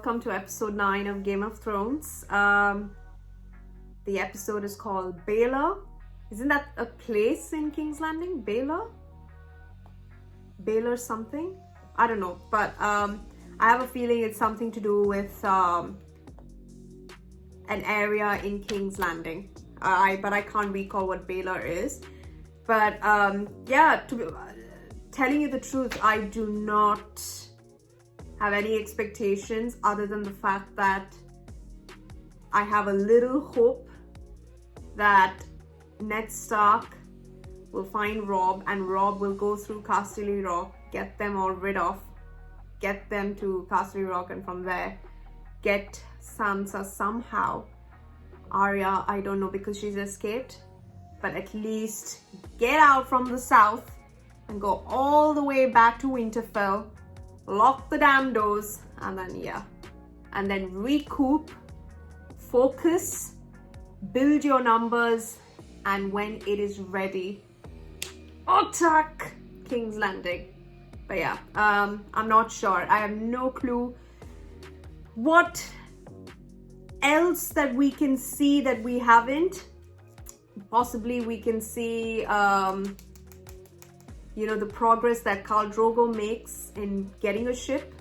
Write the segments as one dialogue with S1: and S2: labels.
S1: welcome to episode 9 of Game of Thrones. The episode is called Baelor. Isn't that a place in King's Landing? Baelor? Baelor something? I don't know, but I have a feeling it's something to do with an area in King's Landing. But I can't recall what Baelor is. But yeah, telling you the truth, I do not have any expectations other than the fact that I have a little hope that Ned Stark will find Robb and Robb will go through Casterly Rock, get them all rid of, get them to Casterly Rock, and from there get Sansa somehow. Arya, I don't know, because she's escaped, but at least get out from the south and go all the way back to Winterfell, lock the damn doors, and then recoup, focus, build your numbers, and when it is ready, attack King's Landing. But yeah, I'm not sure. I have no clue what else that we can see that we haven't. Possibly we can see the progress that Khal Drogo makes in getting a ship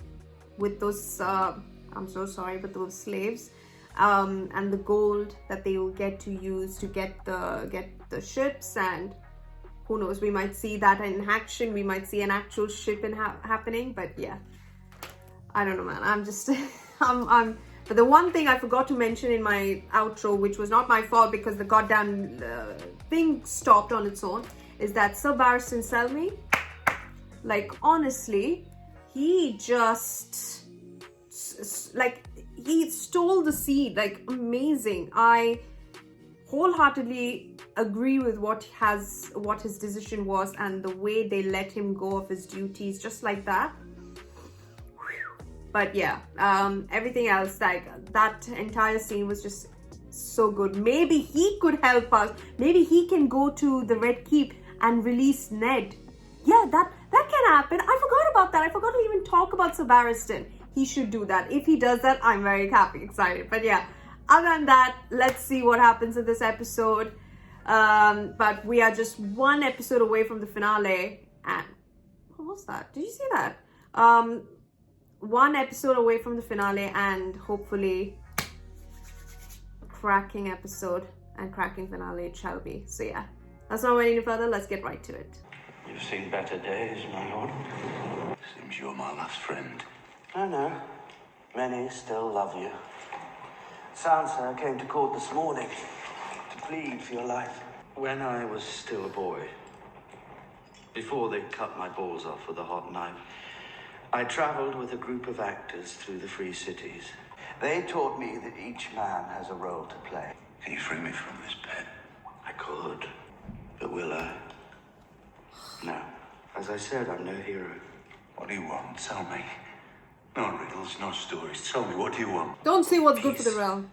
S1: with those I'm so sorry, but those slaves, and the gold that they will get to use to get the ships, and who knows, we might see that in action. We might see an actual ship happening. But yeah, I don't know, man. I'm just but the one thing I forgot to mention in my outro, which was not my fault because the goddamn thing stopped on its own, is that Sir Barristan Selmy, like, honestly, he just, like, he stole the scene. Like, amazing. I wholeheartedly agree with what his decision was, and the way they let him go of his duties just like that. But yeah, everything else, like, that entire scene was just so good. Maybe he could help us. Maybe he can go to the Red Keep and release Ned. Yeah, that can happen. I forgot about that. I forgot to even talk about Sir Barristan. He should do that. If he does that, I'm very happy, excited. But yeah, other than that, let's see what happens in this episode. But we are just one episode away from the finale. And what was that? Did you see that? One episode away from the finale, and hopefully cracking episode and cracking finale it shall be. So yeah, let's not wait any further. Let's get right to it.
S2: You've seen better days, my lord.
S3: Seems you're my last friend.
S2: I know. Many still love you. Sansa came to court this morning to plead for your life. When I was still a boy, before they cut my balls off with a hot knife, I traveled with a group of actors through the free cities. They taught me that each man has a role to play.
S3: Can you free me from this bed?
S2: I could, but will I? No. As I said, I'm no hero.
S3: What do you want? Tell me. No riddles, no stories. Tell me, what do you want?
S1: Don't say what's good for the realm.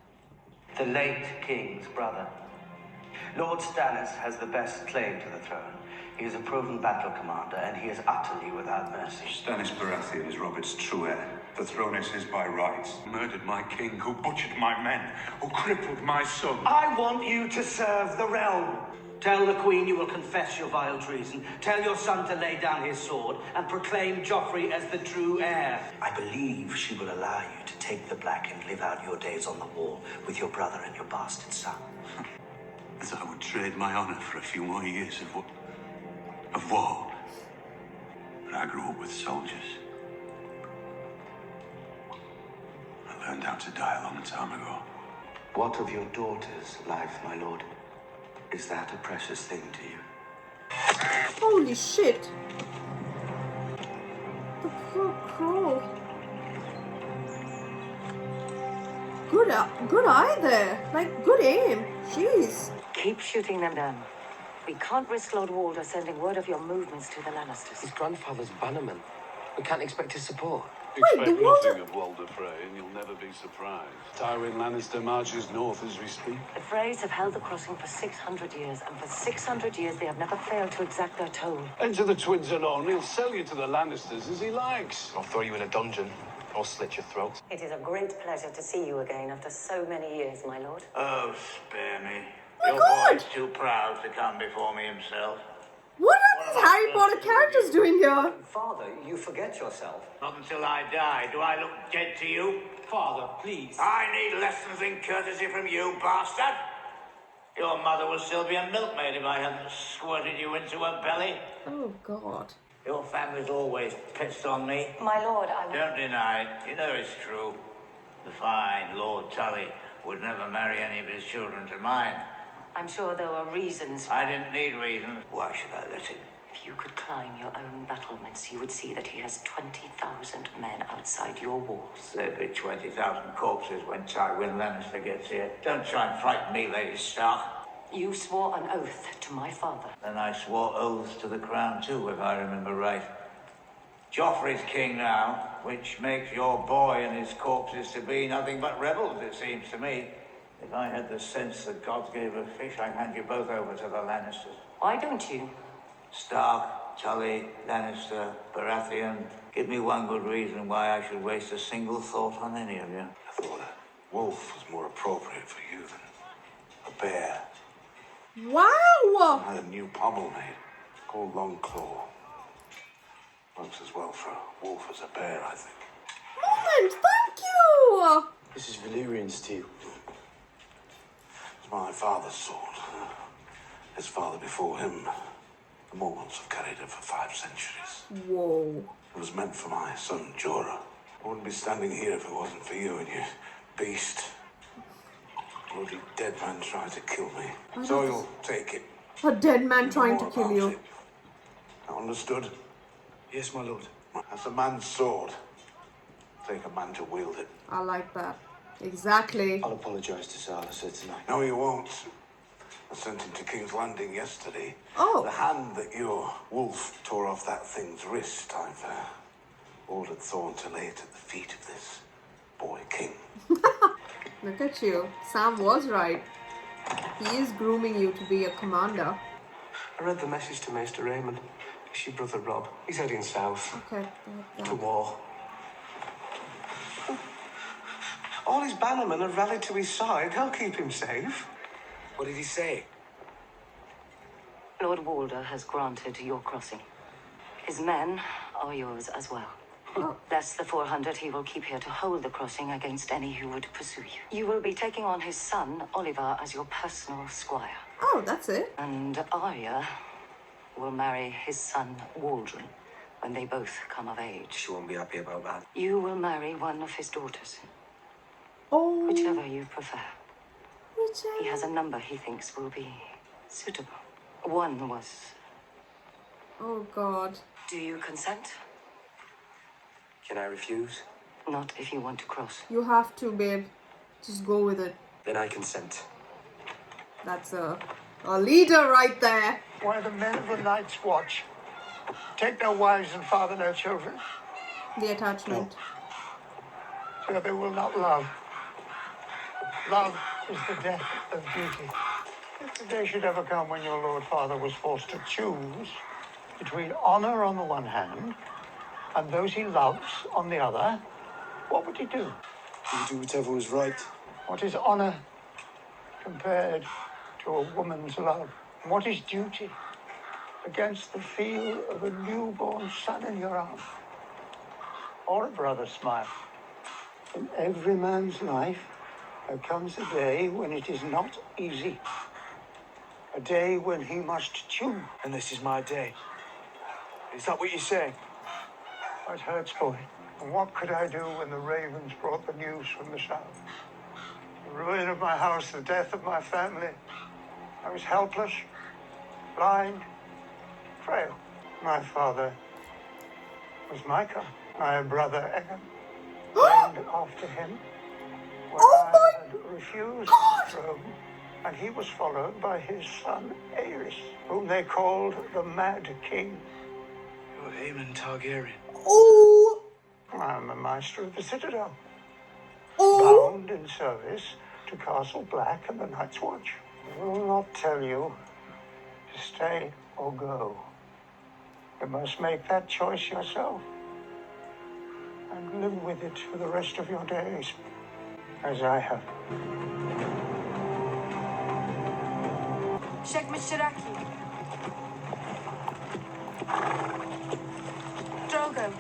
S2: The late king's brother. Lord Stannis has the best claim to the throne. He is a proven battle commander, and he is utterly without mercy.
S3: Stannis Baratheon is Robert's true heir. The throne is his by rights. Who murdered my king, who butchered my men, who crippled my son.
S2: I want you to serve the realm. Tell the Queen you will confess your vile treason. Tell your son to lay down his sword and proclaim Joffrey as the true heir. I believe she will allow you to take the black and live out your days on the wall with your brother and your bastard son.
S3: As I would trade my honor for a few more years of war. But I grew up with soldiers. I learned how to die a long time ago.
S2: What of your daughter's life, my lord? Is that a precious thing to you?
S1: Holy shit. The poor crow. Good eye there. Like, good aim. Jeez.
S4: Keep shooting them down. We can't risk Lord Walder sending word of your movements to the Lannisters.
S5: His grandfather's bannerman. We can't expect his support.
S1: Wait, the
S6: Expect
S1: Walder...
S6: nothing of Walder Frey, and you'll never be surprised. Tywin Lannister marches north as we speak.
S4: The Freys have held the crossing for 600 years, and for 600 years they have never failed to exact their toll.
S6: Enter the twins alone. He'll sell you to the Lannisters as he likes.
S5: I'll throw you in a dungeon. or slit your throat.
S4: It is a great pleasure to see you again after so many years, my lord.
S2: Oh, spare me.
S1: My
S2: Your
S1: God!
S2: boy's too proud to come before me himself.
S1: What are these Harry Potter characters doing here?
S5: Father, you forget yourself.
S2: Not until I die. Do I look dead to you?
S5: Father, please.
S2: I need lessons in courtesy from you, bastard. Your mother would still be a milkmaid if I hadn't squirted you into her belly.
S1: Oh, God.
S2: Your family's always pissed on me.
S4: My lord, I...
S2: Don't deny it. You know it's true. The fine Lord Tully would never marry any of his children to mine.
S4: I'm sure there were reasons.
S2: I didn't need reasons. Why should I let him?
S4: If you could climb your own battlements, you would see that he has 20,000 men outside your walls.
S2: There'll be 20,000 corpses when Tywin Lannister gets here. Don't try and frighten me, Lady Stark.
S4: You swore an oath to my father.
S2: And I swore oaths to the crown too, if I remember right. Joffrey's king now, which makes your boy and his corpses to be nothing but rebels, it seems to me. If I had the sense that gods gave a fish, I'd hand you both over to the Lannisters.
S4: Why don't you?
S2: Stark, Tully, Lannister, Baratheon. Give me one good reason why I should waste a single thought on any of you.
S3: I thought a wolf was more appropriate for you than a bear.
S1: Wow!
S3: I had a new pommel made called Longclaw. Works as well for a wolf as a bear, I think.
S1: Moment, thank you!
S5: This is Valyrian steel.
S3: It's my father's sword. His father before him. The Mormonts have carried it for 5 centuries.
S1: Whoa.
S3: It was meant for my son, Jorah. I wouldn't be standing here if it wasn't for you and your beast. Bloody dead man tried to kill me. So you'll take it.
S1: A dead man trying to
S3: More
S1: kill
S3: about
S1: you.
S3: it. Understood?
S5: Yes, my lord.
S3: That's a man's sword. Take a man to wield it.
S1: I like that. Exactly.
S5: I'll apologise to Sir Alistair tonight.
S3: No, you won't. I sent him to King's Landing yesterday.
S1: Oh.
S3: The hand that your wolf tore off that thing's wrist, I've ordered Thorn to lay it at the feet of this boy king.
S1: Look at you. Sam was right. He is grooming you to be a commander.
S5: I read the message to Maester Raymond. It's your brother Rob. He's heading south.
S1: Okay.
S5: To war. All his bannermen have rallied to his side. They'll keep him safe. What did he say?
S4: Lord Walder has granted your crossing. His men are yours as well. Less the 400 he will keep here to hold the crossing against any who would pursue you. You will be taking on his son, Oliver, as your personal squire.
S1: Oh, that's it.
S4: And Arya will marry his son, Waldron, when they both come of age.
S5: She won't be happy about that.
S4: You will marry one of his daughters,
S1: Oh.
S4: whichever you prefer.
S1: Whichever.
S4: He has a number he thinks will be suitable. One was...
S1: Oh, God.
S4: Do you consent?
S5: Can I refuse?
S4: Not if you want to cross.
S1: You have to, babe. Just go with it.
S5: Then I consent.
S1: That's a leader right there.
S7: Why the men of the Night's Watch take their wives and father their children,
S1: The attachment.
S7: so that they will not love. Love is the death of duty. If the day should ever come when your Lord Father was forced to choose between honor on the one hand and those he loves on the other, what would he do?
S5: He would do whatever was right.
S7: What is honor compared to a woman's love? And what is duty against the feel of a newborn son in your arms? Or a brother's smile? In every man's life, there comes a day when it is not easy. A day when he must choose.
S5: And this is my day. Is that what you're saying?
S7: It hurts, boy. And what could I do when the ravens brought the news from the south? The ruin of my house, the death of my family. I was helpless, blind, frail. My father was Micah, my brother Egan, named after him. When I had refused the throne, and he was followed by his son Aerys, whom they called the Mad King.
S5: You're Aemon Targaryen.
S1: Oh.
S7: I'm a master of the Citadel,
S1: Oh.
S7: bound in service to Castle Black and the Night's Watch. I will not tell you to stay or go. You must make that choice yourself. and live with it for the rest of your days, as I have.
S8: شك مشتركي. Drogo.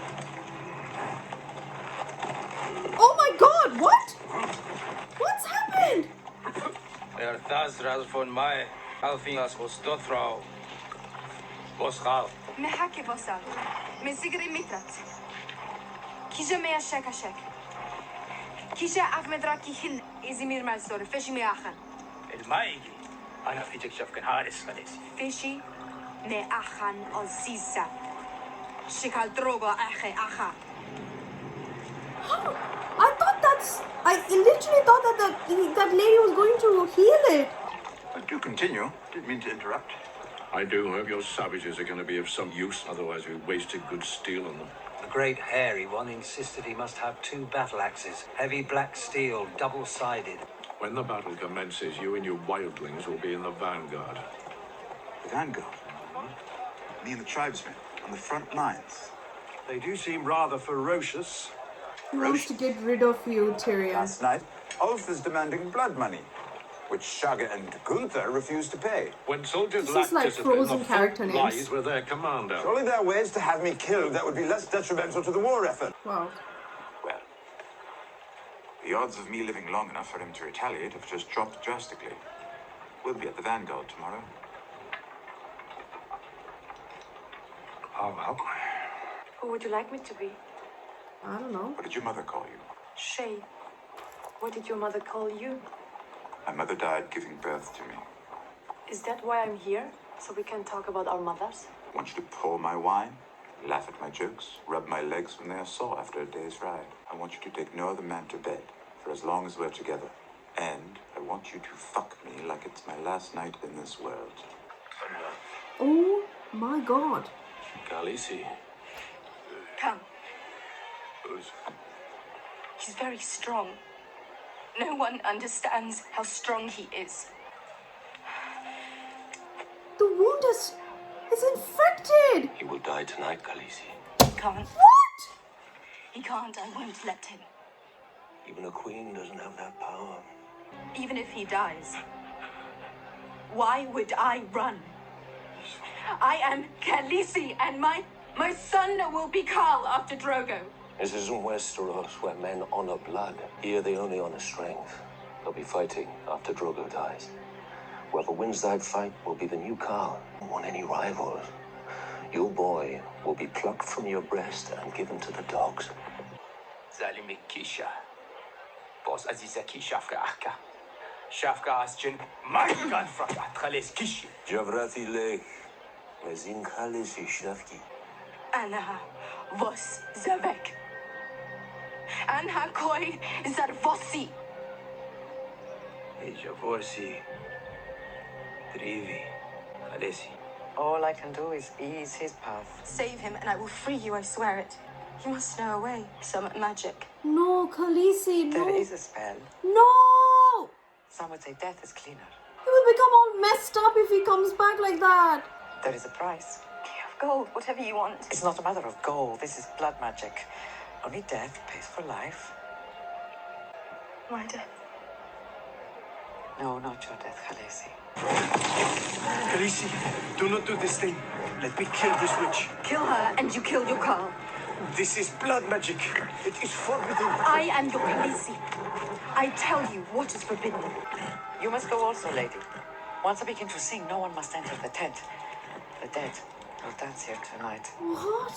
S1: Oh my god, what? What's happened?
S9: Das ras von mij. Alfinas was tot vrouw. Was gaal.
S8: محكي بوسال. من سيجري ميترات. كيجا ميا شك شك. كيجا أحمد راكي هن إزمير مالسور فشي ميا أخن.
S9: المايجي. أنا فيتك شفكن هارس خليسي.
S8: فشي ميا أخن أزيزة. شكال دروغو أخي أخا.
S1: I thought I literally thought that lady was going to heal it.
S3: Do continue. Didn't mean to interrupt.
S6: I do hope your savages are going to be of some use, otherwise we wasted good steel on them.
S10: The great hairy one insisted he must have 2 battle axes, heavy black steel, double-sided.
S6: When the battle commences, you and your wildlings will be in the vanguard.
S3: The vanguard. Me and the tribesmen on the front lines.
S5: They do seem rather ferocious.
S1: He wants to get rid of you, Tyrion.
S3: Last night, Ulf is demanding blood money, which Shaga and Gunther refused to pay.
S6: When soldiers
S1: This
S6: lack
S1: is like
S6: discipline,
S1: frozen
S6: the
S1: character
S6: front
S1: names.
S6: lies with their commander.
S3: Surely there are ways to have me killed that would be less detrimental to the war effort.
S1: Wow.
S3: Well, the odds of me living long enough for him to retaliate have just dropped drastically. We'll be at the vanguard tomorrow.
S5: Oh, well.
S8: Who would you like me to be?
S1: I don't know.
S3: What did your mother call you?
S8: Shay. What did your mother call you?
S3: My mother died giving birth to me.
S8: Is that why I'm here? So we can talk about our mothers?
S3: I want you to pour my wine, laugh at my jokes, rub my legs when they are sore after a day's ride. I want you to take no other man to bed for as long as we're together. And I want you to fuck me like it's my last night in this world.
S1: Oh my god.
S6: Khaleesi.
S8: Come.
S6: Who's...
S8: He's very strong. No one understands how strong he is.
S1: The wound is infected.
S6: He will die tonight, Khaleesi.
S8: He can't.
S1: What?
S8: He can't. I won't let him.
S6: Even a queen doesn't have that power.
S8: Even if he dies. Why would I run? I am Khaleesi, and my son will be Khal after Drogo.
S11: This isn't Westeros, where men honor blood. Here they only honor strength. They'll be fighting after Drogo dies. Whoever wins that fight will be the new Khal. Don't want any rivals. Your boy will be plucked from your breast and given to the dogs.
S9: Zalimi Kisha. Boss Azizaki Shafka Aka. Shafka Asjin. Margan Frakat Khales Kishi.
S11: Javrati Lech. Mezin Khaleesi Shafki.
S8: Anna vos zavek. Anha koi zarvosi.
S9: Javosi. Drivi. Khaleesi.
S4: All I can do is ease his path.
S8: Save him and I will free you, I swear it. He must know a way. Some magic.
S1: No, Khaleesi, no.
S4: There is a spell.
S1: No!
S4: Some would say death is cleaner.
S1: He will become all messed up if he comes back like that.
S4: There is a price.
S8: Gold, whatever you want.
S4: It's not a matter of gold. This is blood magic. Only death pays for life.
S8: My death.
S4: No, not your death, Khaleesi.
S5: Khaleesi, do not do this thing. Let me kill this witch.
S8: Kill her and you kill your Khal.
S5: This is blood magic. It is forbidden.
S8: I am your Khaleesi. I tell you what is forbidden.
S4: You must go also, lady. Once I begin to sing, no one must enter the tent. The dead will dance here tonight.
S1: What?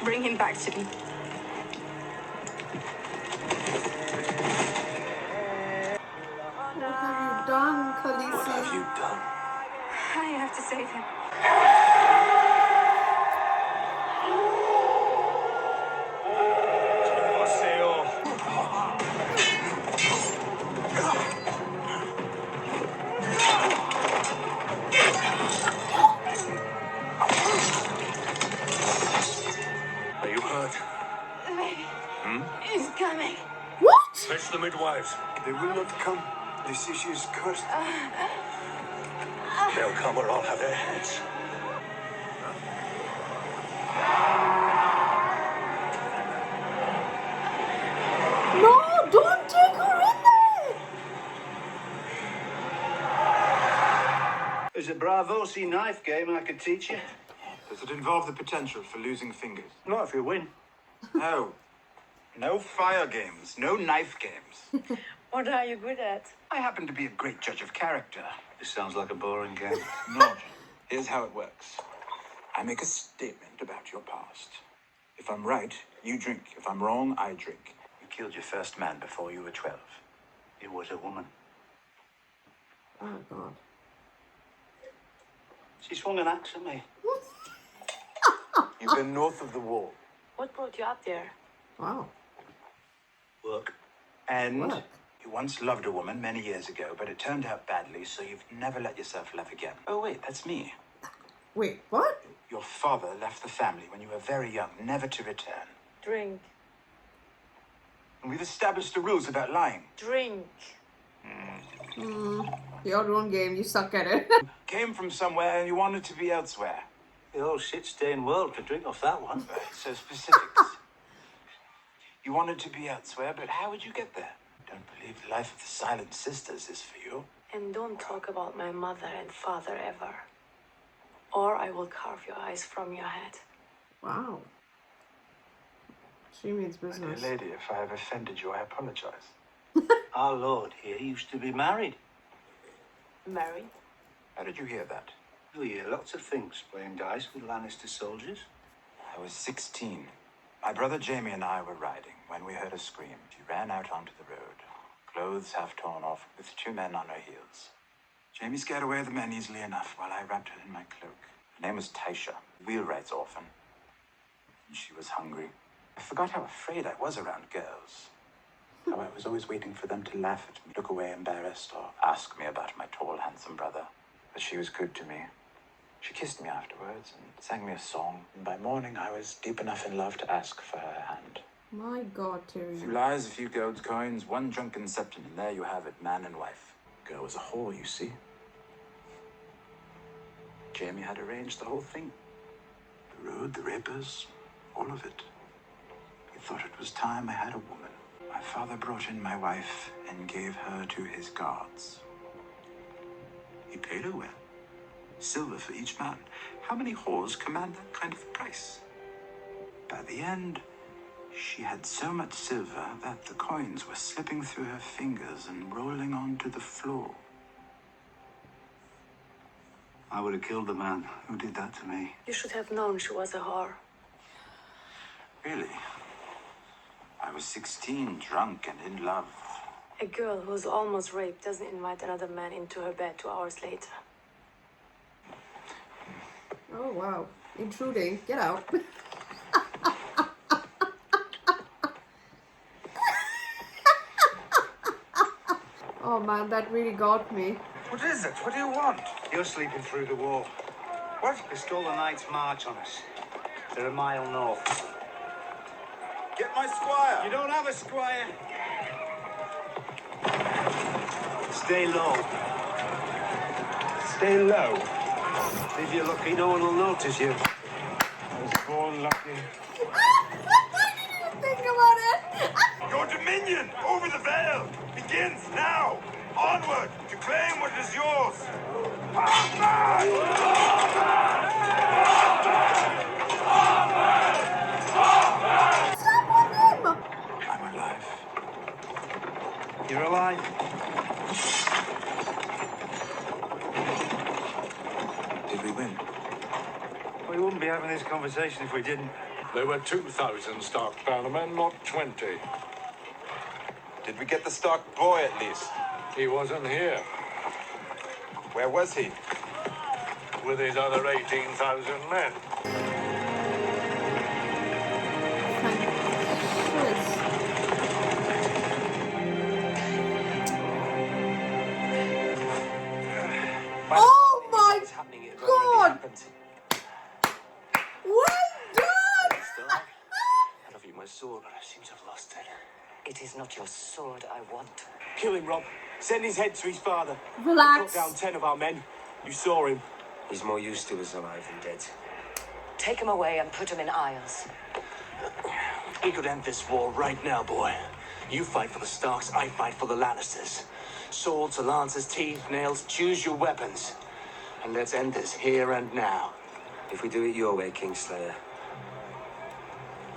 S8: Bring him back to me.
S1: What have you done, Khaleesi?
S11: What have you done?
S8: I have to save him.
S6: Are you hurt?
S8: The baby is coming.
S1: What?
S6: Fetch the midwives.
S5: They will not come. This issue is cursed. They'll come or I'll have their heads.
S1: No, don't take her in there.
S2: There's a Bravosi knife game I could teach you.
S3: Does it involve the potential for losing fingers?
S2: Not if you win.
S3: No. No fire games. No knife games.
S8: What are you good at?
S3: I happen to be a great judge of character.
S2: This sounds like a boring game.
S3: No. Here's how it works. I make a statement about your past. If I'm right, you drink. If I'm wrong, I drink.
S2: You killed your first man before you were 12. It was a woman.
S1: Oh, God.
S2: She swung an axe at me.
S3: You've been north of the wall.
S8: What brought you up there?
S1: Wow.
S2: Work.
S3: And
S1: What?
S3: you once loved a woman many years ago, but it turned out badly, so you've never let yourself love again. Oh, wait, that's me.
S1: Wait, what?
S3: Your father left the family when you were very young, never to return.
S8: Drink.
S3: And we've established the rules about lying.
S8: Drink.
S1: Your own game, you suck at it.
S3: Came from somewhere and you wanted to be elsewhere.
S2: The whole shit-stained world could drink off that one.
S3: So specifics. You wanted to be elsewhere, but how would you get there? Don't believe the life of the Silent Sisters is for you.
S8: And don't talk about my mother and father ever. Or I will carve your eyes from your head.
S1: Wow. She means
S3: My
S1: business.
S3: dear lady, if I have offended you, I apologize.
S2: Our lord here used to be married.
S8: Marry?
S3: How did you hear that?
S2: You hear lots of things playing dice with Lannister soldiers.
S3: I was 16. My brother Jamie and I were riding when we heard a scream. She ran out onto the road, clothes half torn off, with 2 men on her heels. Jamie scared away the men easily enough while I wrapped her in my cloak. Her name was Taisha, wheelwright's orphan. And she was hungry. I forgot how afraid I was around girls. How I was always waiting for them to laugh at me, look away embarrassed, or ask me about my tall, handsome brother. But she was good to me. She kissed me afterwards and sang me a song. And by morning, I was deep enough in love to ask for her hand.
S1: My God,
S3: A few
S1: Tyrion.
S3: lies, a few gold coins, 1 drunken septon, and there you have it, man and wife. Girl was a whore, you see. Jamie had arranged the whole thing. The road, the rapers, all of it. He thought it was time I had a woman. My father brought in my wife and gave her to his guards. He paid her well. Silver for each man. How many whores command that kind of price? By the end, she had so much silver that the coins were slipping through her fingers and rolling onto the floor.
S2: I would have killed the man who did that to me.
S8: You should have known she was a whore.
S3: Really? I was 16, drunk and in love.
S8: A girl who's almost raped doesn't invite another man into her bed 2 hours later.
S1: Oh, wow. Intruding. Get out. Oh, man, that really got me.
S2: What is it? What do you want? You're sleeping through the wall. What? They stole the Night's March on us. They're a mile north.
S3: Get my squire!
S2: You don't have a squire. Stay low.
S3: Stay low.
S2: If you're lucky, no one will notice you.
S3: I was born lucky.
S1: Think about it.
S3: Your dominion over the Vale begins now. Onward to claim what is yours. I'm alive.
S2: You're alive.
S3: Did we win?
S2: We wouldn't be having this conversation if we didn't.
S6: There were 2,000 Stark bannermen, not 20.
S3: Did we get the Stark boy at least?
S6: He wasn't here
S3: Where was he?
S6: with his other 18,000 men.
S1: Oh my
S10: What's happening here?
S1: God!
S10: Happened.
S1: Well done!
S10: Stark, I love you, my sword, but I seem to have lost it.
S4: It is not your sword I want.
S10: Kill him, Rob. Send his head to his father.
S1: Relax.
S10: Cut down 10 of our men.
S9: You saw him.
S10: He's more used to us alive than dead.
S4: Take him away and put him in Isles.
S9: We could end this war right now, boy. You fight for the Starks, I fight for the Lannisters. Swords, lances, teeth, nails, choose your weapons. And let's end this here and now.
S10: If we do it your way, Kingslayer,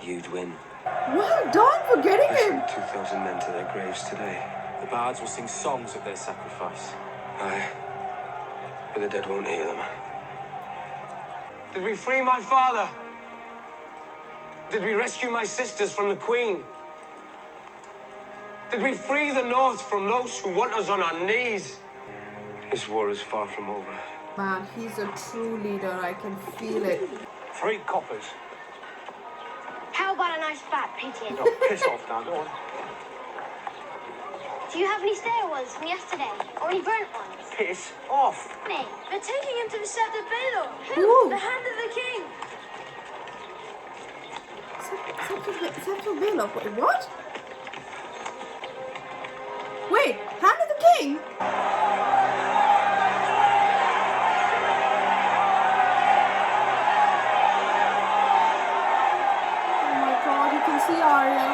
S10: you'd win.
S1: Well done for getting him.
S10: 2,000 men to their graves today.
S9: The bards will sing songs of their sacrifice.
S10: Aye, but the dead won't hear them.
S9: Did we free my father? Did we rescue my sisters from the Queen? Did we free the North from those who want us on our knees?
S10: This war is far from over.
S1: Man, he's a true leader. I can feel it.
S9: 3 coppers.
S12: How about a nice fat pigeon?
S9: Oh, piss off now, go on.
S12: Do you have any stale ones from yesterday? Or any burnt ones?
S9: Piss off.
S12: Me. They're taking him to the Sept of Baelor.
S1: Ooh.
S12: Who? The hand of the king.
S1: Sept of Baelor. Wait, what? Wait, hand of the king? Oh my god, you can see Arya.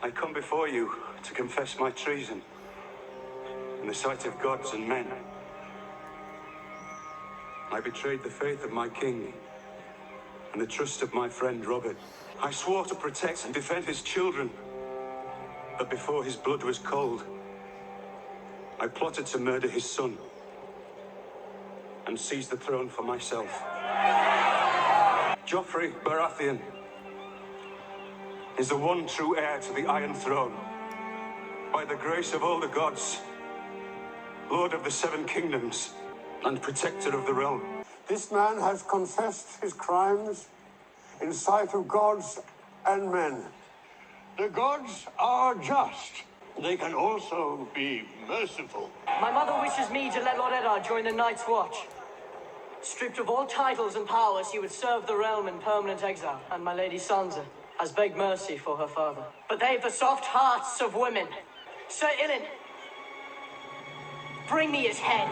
S6: I come before you to confess my treason in the sight of gods and men. I betrayed the faith of my king and the trust of my friend Robert. I swore to protect and defend his children, but before his blood was cold, I plotted to murder his son and seize the throne for myself. Joffrey Baratheon is the one true heir to the Iron Throne. By the grace of all the gods, Lord of the Seven Kingdoms, and protector of the realm.
S7: This man has confessed his crimes in sight of gods and men. The gods are just. They can also be merciful.
S13: My mother wishes me to let Lord Eddard join the Night's Watch. Stripped of all titles and powers, he would serve the realm in permanent exile. And my lady Sansa has begged mercy for her father. But they've the soft hearts of women. Sir Ilyn, bring me his head.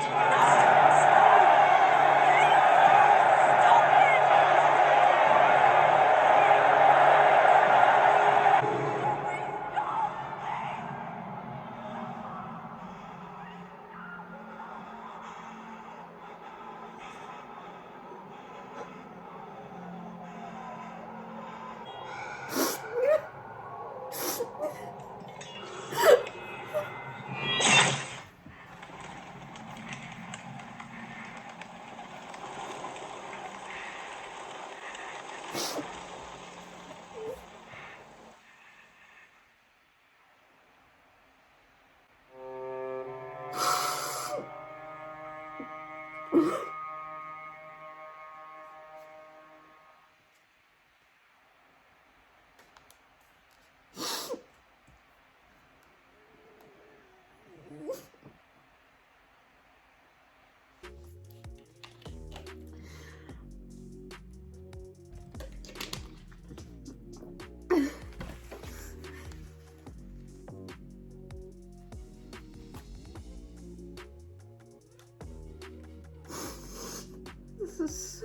S13: This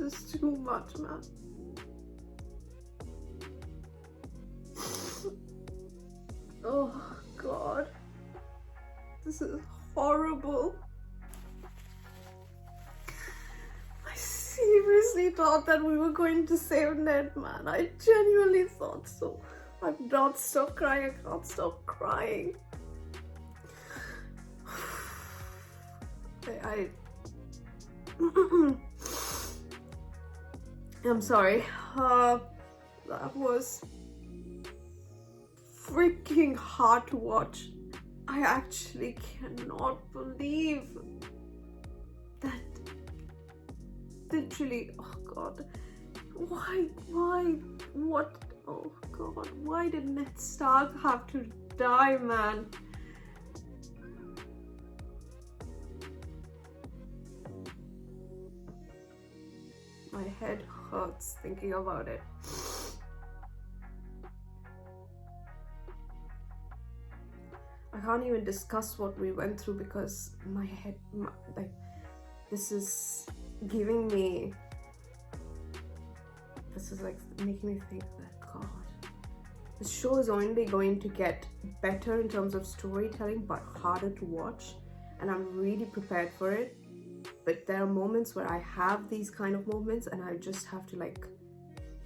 S13: is too much, man. Oh god, this is horrible. I seriously thought that we were going to save Ned, man. I genuinely thought so. I've not stopped crying. I can't stop crying. I'm sorry. That was freaking hard to watch. I actually cannot believe that. Literally, oh god. Why, what, oh god, why did Ned Stark have to die, man? My head
S1: hurts thinking about it. I can't even discuss what we went through because my head, like, this is giving me, this is like making me think that, God, the show is only going to get better in terms of storytelling, but harder to watch. And I'm really prepared for it. But there are moments where I have these kind of moments and I just have to like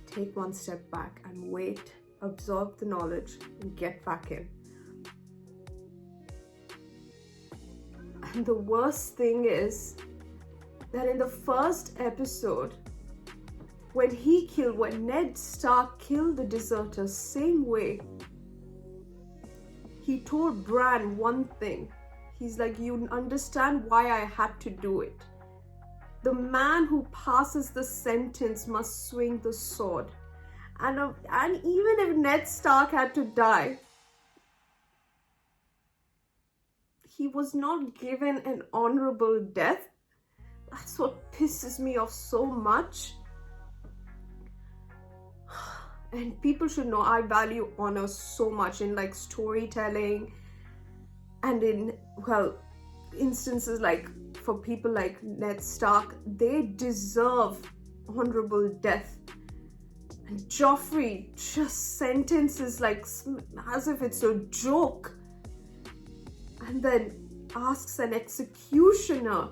S1: take one step back and wait, absorb the knowledge and get back in. And the worst thing is that in the first episode, when Ned Stark killed the deserters same way, he told Bran one thing. He's like, you understand why I had to do it. The man who passes the sentence must swing the sword. And even if Ned Stark had to die, he was not given an honorable death. That's what pisses me off so much. And people should know I value honor so much in like storytelling and in, well, instances like for people like Ned Stark, they deserve honorable death. And Joffrey just sentences like as if it's a joke, and then asks an executioner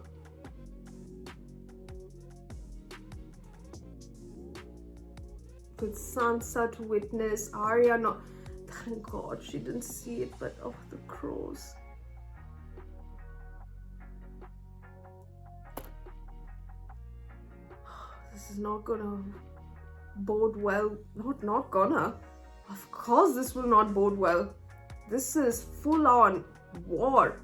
S1: with Sansa to witness, Arya not. Thank God she didn't see it, but oh, the crows. This is not gonna bode well. Not gonna. Of course this will not bode well. This is full on war.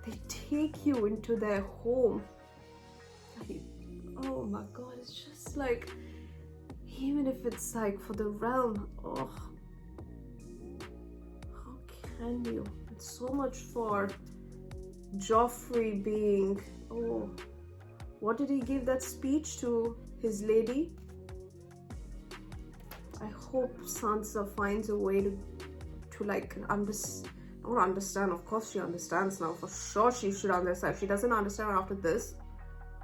S1: They take you into their home. Oh my God, it's just like, even if it's like for the realm, oh, how can you? It's so much for Joffrey being, oh, what did he give that speech to his lady? I hope Sansa finds a way to like not understand. Of course she understands now. For sure she should understand. If she doesn't understand after this,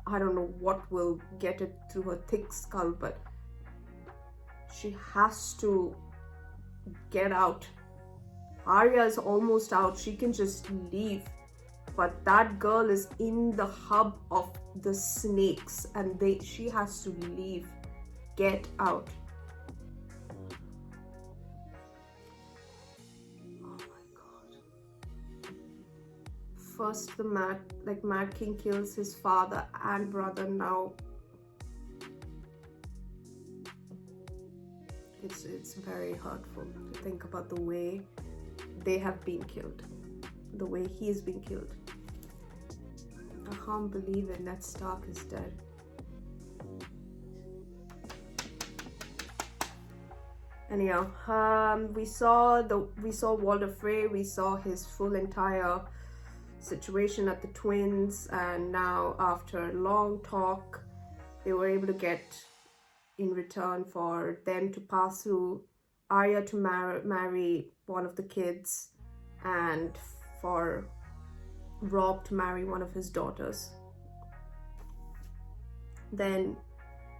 S1: I don't know what will get it through her thick skull, but she has to get out. Arya is almost out. She can just leave. But that girl is in the hub of the snakes and she has to leave. Get out. Oh my God. First the Mad King kills his father and brother. Now it's very hurtful to think about the way they have been killed, the way he is being killed. I can't believe it. Ned Stark is dead. Anyhow, we saw Walder Frey. We saw his full entire situation at the twins, and now after a long talk, they were able to get, in return for them to pass through, Arya to marry one of the kids, and for Robb to marry one of his daughters. Then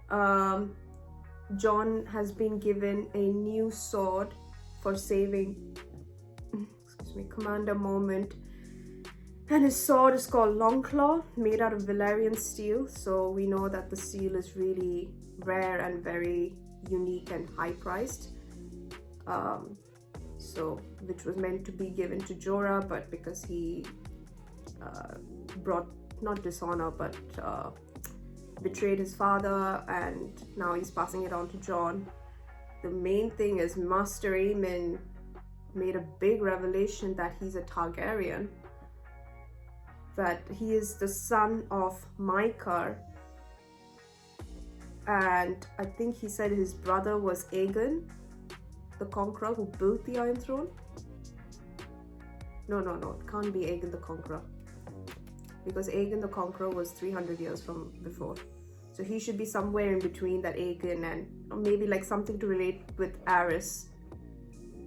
S1: Jon has been given a new sword for saving Commander Moment, and his sword is called Longclaw, made out of Valyrian steel. So we know that the steel is really rare and very unique and high priced, so which was meant to be given to Jorah, but because he brought not dishonor but betrayed his father, and now he's passing it on to Jon. The main thing is Master Aemon made a big revelation that he's a Targaryen, that he is the son of Maekar, and I think he said his brother was Aegon the Conqueror, who built the Iron Throne. No, it can't be Aegon the Conqueror. because Aegon the Conqueror was 300 years from before. So he should be somewhere in between that Aegon and or maybe like something to relate with Aerys,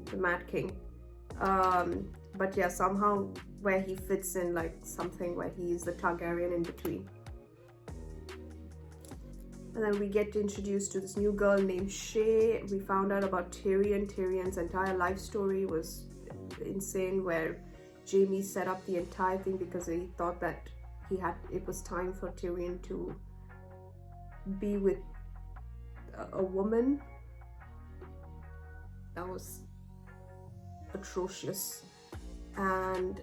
S1: the Mad King. But yeah, somehow where he fits in, like something where he's the Targaryen in between. And then we get introduced to this new girl named Shae. We found out about Tyrion. Tyrion's entire life story was insane, where Jaime set up the entire thing because he thought that it was time for Tyrion to be with a woman. That was atrocious. And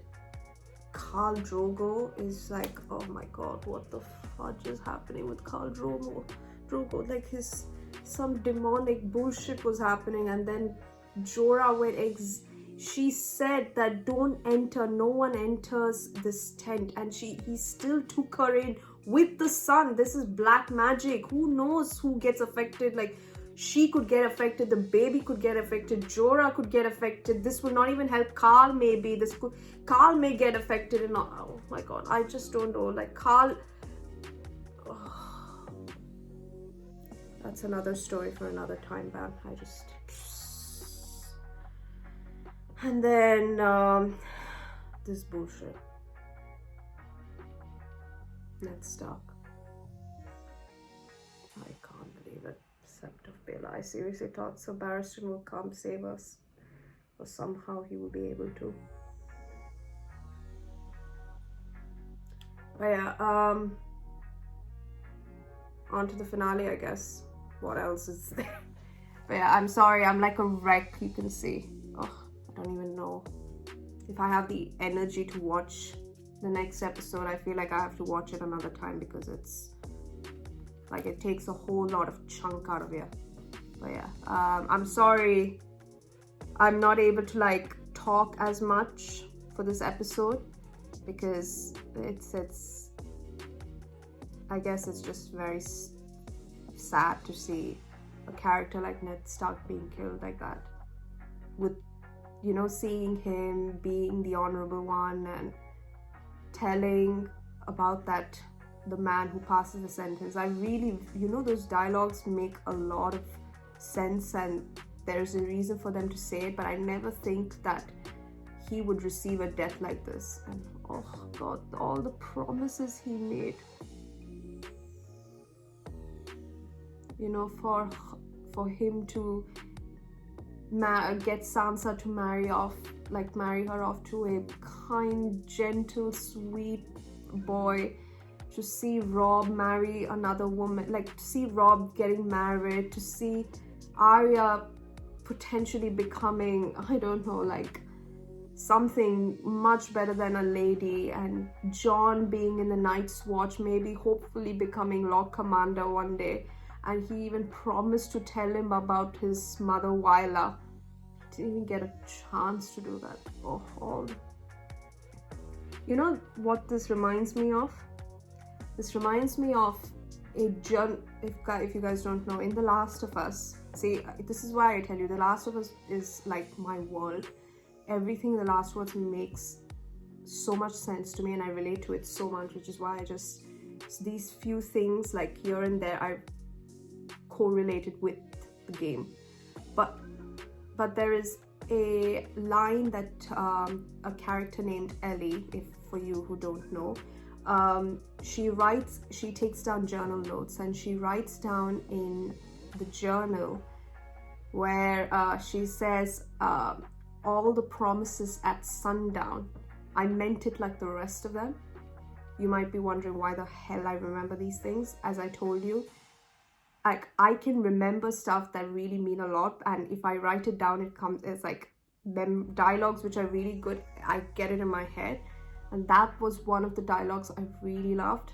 S1: Khal Drogo is like, oh my god, what the fudge is happening with Khal Drogo? Like some demonic bullshit was happening, and then Jorah went she said that don't enter, no one enters this tent, and he still took her in with the sun. This is black magic. Who knows who gets affected? Like, she could get affected, the baby could get affected, Jorah could get affected. This will not even help Khal. Maybe Khal may get affected, and oh my god, I just don't know. Like Khal, that's another story for another time, man. And then this bullshit. Ned Stark. I can't believe it. Sept of Baelor. I seriously thought Sir Barristan will come save us, or somehow he will be able to. But yeah, on to the finale, I guess. What else is there? But yeah, I'm sorry, I'm like a wreck, you can see. Oh, I don't even know if I have the energy to watch the next episode. I feel like I have to watch it another time because it's like it takes a whole lot of chunk out of you. But yeah, I'm sorry I'm not able to like talk as much for this episode because it's I guess it's just very sad to see a character like Ned Stark being killed like that, with, you know, seeing him being the honorable one and telling about that, the man who passes the sentence. I really, you know, those dialogues make a lot of sense and there's a reason for them to say it, but I never think that he would receive a death like this. And oh god, all the promises he made, you know, for him to get Sansa to marry her off to a kind, gentle, sweet boy, to see Robb marry another woman, like to see Robb getting married, to see Arya potentially becoming, I don't know, like something much better than a lady, and Jon being in the Night's Watch, maybe hopefully becoming Lord Commander one day. And he even promised to tell him about his mother Wyla. Didn't even get a chance to do that. Oh, you know what this reminds me of? This reminds me of if you guys don't know, in The Last of Us. See, this is why I tell you, The Last of Us is like my world. Everything in The Last of Us makes so much sense to me, and I relate to it so much, which is why these few things like here and there are correlated with the game. But there is a line that a character named Ellie, if for you who don't know, she takes down journal notes, and she writes down in the journal where she says, all the promises at sundown, I meant it like the rest of them. You might be wondering why the hell I remember these things. As I told you, like I can remember stuff that really mean a lot, and if I write it down, it's like them dialogues which are really good. I get it in my head, and that was one of the dialogues I really loved.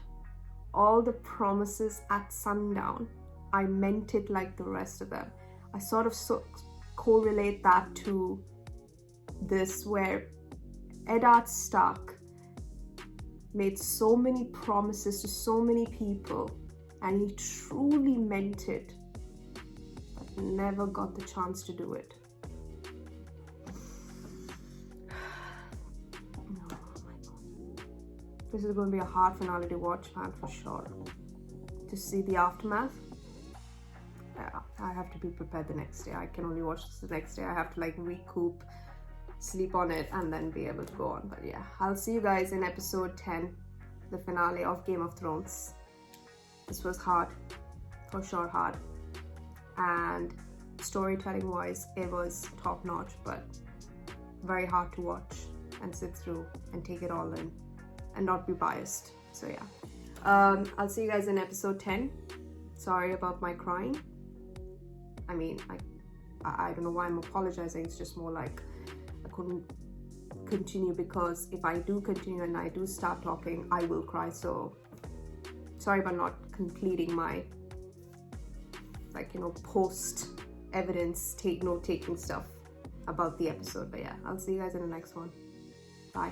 S1: All the promises at sundown, I meant it like the rest of them. I sort of correlate that to this, where Eddard Stark made so many promises to so many people, and he truly meant it, but never got the chance to do it. Oh my god. This is going to be a hard finale to watch, man, for sure. To see the aftermath. Yeah, I have to be prepared the next day. I can only watch this the next day. I have to like recoup, sleep on it, and then be able to go on. But yeah, I'll see you guys in episode 10, the finale of Game of Thrones. This was hard, for sure hard. And storytelling wise, it was top notch, but very hard to watch and sit through and take it all in and not be biased. So yeah, I'll see you guys in episode 10. Sorry about my crying. I mean, I don't know why I'm apologizing. It's just more like I couldn't continue, because if I do continue and I do start talking, I will cry. So sorry about not completing my, like, you know, post evidence note taking stuff about the episode. But yeah, I'll see you guys in the next one. Bye.